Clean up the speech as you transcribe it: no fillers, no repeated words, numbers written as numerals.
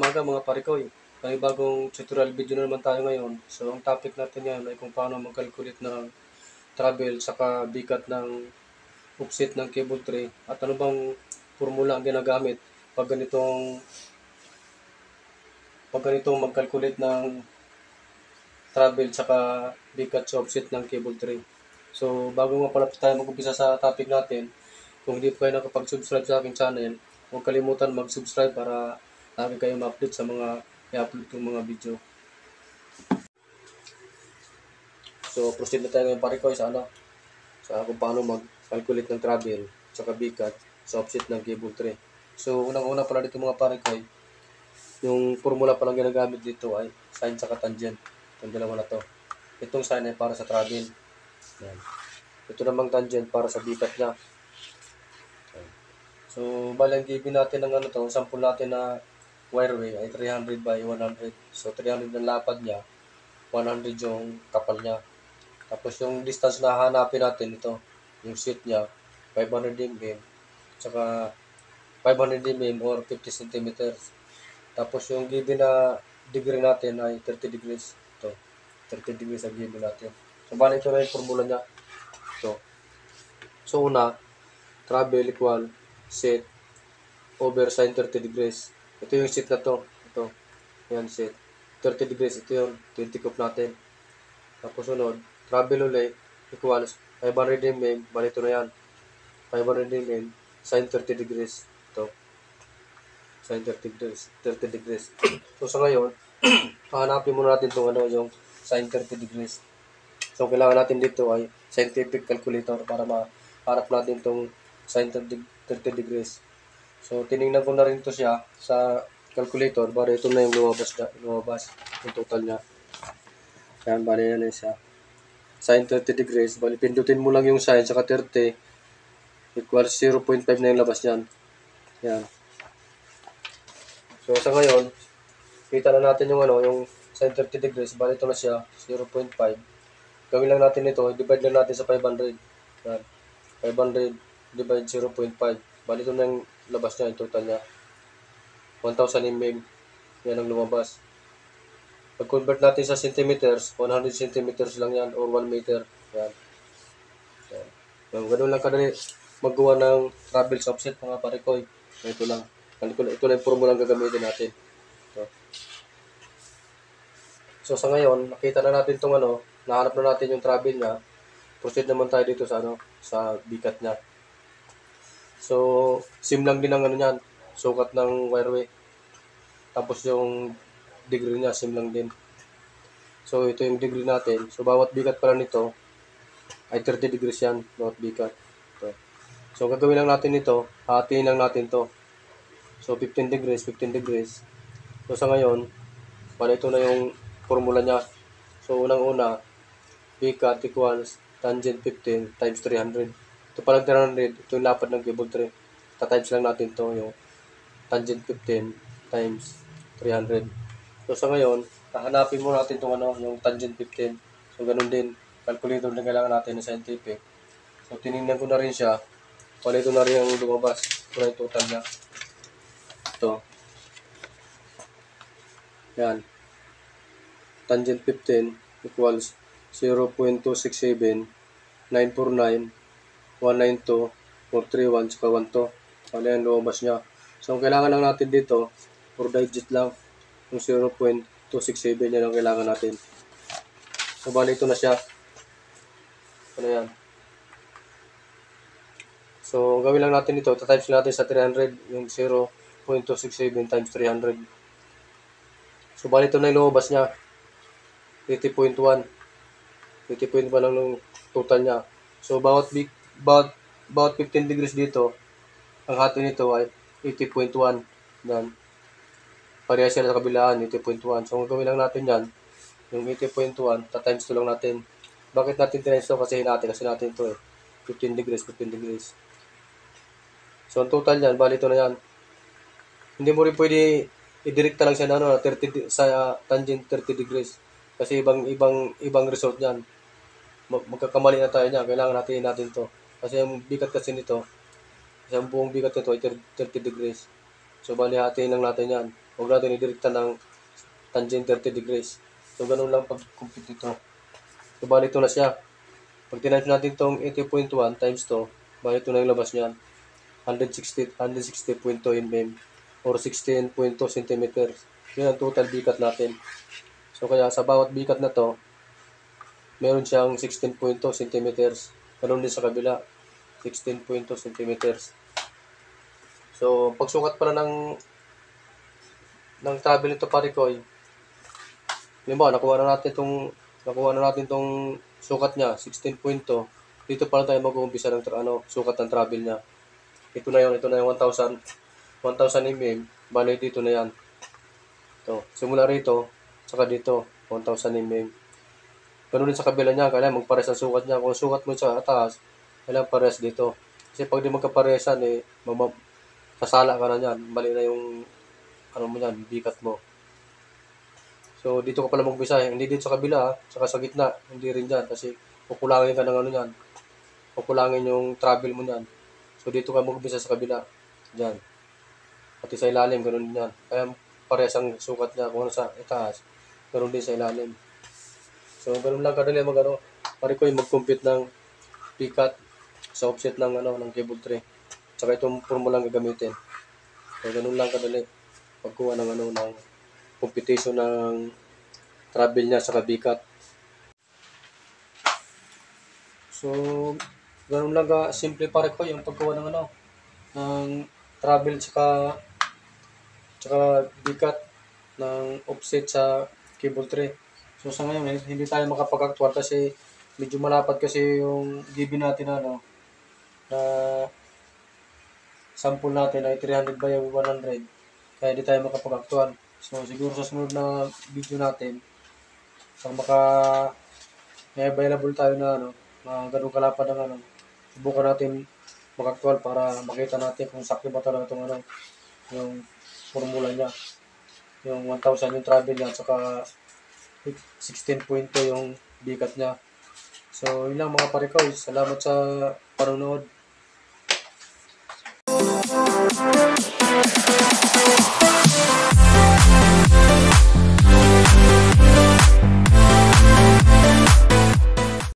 umaga mga parikoy. Bagong tutorial video na naman tayo ngayon. So ang topic natin ngayon ay kung paano mag-calculate ng travel saka bigat ng offset ng cable tray at ano bang formula ang ginagamit pag ganitong mag-calculate ng travel saka bigat sa offset ng cable tray. So bago nga pala tayo mag-umpisa sa topic natin, kung hindi pa kayo nakapag-subscribe sa aking channel, huwag kalimutan mag-subscribe para lagi kayong ma-update sa mga i-upload kong mga video. So proceed na tayo ngayon pare ko sa kung paano mag-calculate ng travel sa bigat sa offset ng cable tray. So unang-una pala dito mga pare ko, yung formula pa lang ginagamit dito ay sine sa tangent. Itong dalawa na to. Itong sine ay para sa travel. Yan. Ito namang tangent para sa bigat niya. So, bali ang given natin ng sample natin na wireway ay 300 by 100. So, 300 ang lapad niya, 100 yung kapal niya. Tapos yung distance na hahanapin natin ito, yung sheet niya, 500 mm, tsaka 500 mm or 50 centimeters. Tapos yung given na degree natin ay 30 degrees. Ito, 30 degrees ang given natin. So, bali ito na yung formula niya. Ito. So, una, travel equal set over sine 30 degrees. Ito yung set na to. Ito. Yan set. 30 degrees. Ito yung 20 cup natin. Tapos sunod, travel ulit equals 500 mm. Bali ito na yan. 500 mm sine 30 degrees. Ito. Sine 30 degrees. 30 degrees. So sa ngayon, hahanapin muna natin itong yung sine 30 degrees. So kailangan natin dito ay scientific calculator para maharap natin itong sine 30 degrees. So tiningnan ko na rin to siya sa calculator. Bali ito na yung lumabas yung total niya. Yan, bali yan siya. Sine 30 degrees. Bali pindutin mo lang yung sine saka 30 equals 0.5 na yung labas niyan. Yan. So sa ngayon, kita na natin yung yung sine 30 degrees. Bali ito na siya, 0.5. Gawin lang natin ito, divide lang natin sa 500. Yan. 500 divide 0.5. Bali ito na yung labas niya, yung total niya. 1,000 mm. Yan ang lumabas. Pag-convert natin sa centimeters, 100 centimeters lang yan or 1 meter. Yan. Yan. Ganun lang kadali magawa ng travel sa offset mga parikoy. Ito lang. Ito lang yung formula ang gagamitin natin. So sa ngayon, nakita na natin itong nahanap na natin yung travel niya. Proceed naman tayo dito sa sa bigat niya. So, sim lang din ang niyan, sukat ng wireway. Tapos yung degree niya, sim lang din. So, ito yung degree natin. So, bawat bigat pala nito ay 30 degrees yan, bawat bigat. Ito. So, gagawin lang natin ito, hatiin lang natin to. So, 15 degrees, 15 degrees. So, sa ngayon, bali ito na yung formula niya. So, unang-una, bigat equals tangent 15 times 300. Ito palang 300, ito yung lapad ng cable tray. Ta-times lang natin to yung tangent 15 times 300. So sa ngayon, hahanapin mo natin itong yung tangent 15. So ganun din, calculator na kailangan natin na scientific. So tinignan ko na rin siya. Pala ito na rin ang lumabas. Ito na yung total niya. Ito. Yan. Tangent 15 equals 0.267 949 192 431 saka 12. Ano yung lumabas niya. So, ang kailangan lang natin dito, 4 digit lang, yung 0.267 yan ang kailangan natin. So, bali ito na siya. Ano yan. So, gawin lang natin ito. Times natin sa 300, yung 0.267 times 300. So, bali ito na yung lumabas niya. 80.1. 80.1 lang yung total niya. So, bawat 15 degrees dito, ang hati nito ay 80.1. Yan. Pareha sila sa kabilaan, 80.1. So, ang gawin lang natin yan, yung 80.1, ta-times 2 lang natin. Bakit natin times 2? Kasi natin ito 15 degrees, 15 degrees. So, ang total yan, bali ito na yan. Hindi mo rin pwede i-directa lang siya na 30 sa tangent 30 degrees. Kasi ibang result yan. Magkakamali na tayo niya. Kailangan natin to. Kasi ang bigat kasi nito, kasi ang buong bigat nito ay 30 degrees. So, bali hatiin lang natin yan. Huwag natin idirekta ng tangent 30 degrees. So, ganun lang pag-compute ito. So, bali ito na siya. Pag tinimes natin itong 80.1 times 2, bali ito na yung labas niyan. 160.2 mm or 16.2 cm. Yun ang total bikat natin. So, kaya sa bawat bikat na to, meron siyang 16.2 cm. Ganun din sa kabila, 16.2 cm. So, pagsukat pala ng travel nito pare ko, halimbawa, nakuha na natin tong sukat niya, 16.2. Dito pala tayo mag-uumpisa ng sukat ng travel niya. Ito na yung 1,000 mm. Bale, dito na yan. Ito, simula rito, saka dito, 1,000 mm. Ganun din sa kabila niya, kailangan magpares ang sukat niya. Kung sukat mo sa taas, kailangan pares dito. Kasi pag di magkaparesan, sasala ka na yan. Mali na yung, bikat mo. So, dito ka pala mag-umpisa. Hindi dito sa kabila, saka sa gitna. Hindi rin dyan. Kasi, kukulangin ka ng yan. Kukulangin yung travel mo yan. So, dito ka mag-umpisa sa kabila. Dyan. Pati sa ilalim, ganun din yan. Kaya, pares ang sukat niya kung ano sa itaas. Ganun din sa ilalim. So, ganun lang kadali pare ko yung mag-compute ng pikat sa offset ng cable tray. Tsaka itong formula gagamitin. So, ganun lang kadali pagkuha ng computation ng travel niya sa bikat. So, ganun lang ka simple pare ko yung pagkuha ng travel tsaka bikat ng offset sa cable tray. So sa ngayon, hindi tayo makapag-actual kasi medyo malapad kasi yung given natin na sample natin ay 300 by 100. Kaya hindi tayo makapag-actual. So siguro sa sunod na video natin, pag may available tayo na ganun kalapad subukan natin mag-actual para makita natin kung sakto ba talaga itong yung formula niya. Yung 1,000 yung travel niya, saka 16.2 yung bigat niya. So, yun lang mga pare ko. Salamat sa panonood.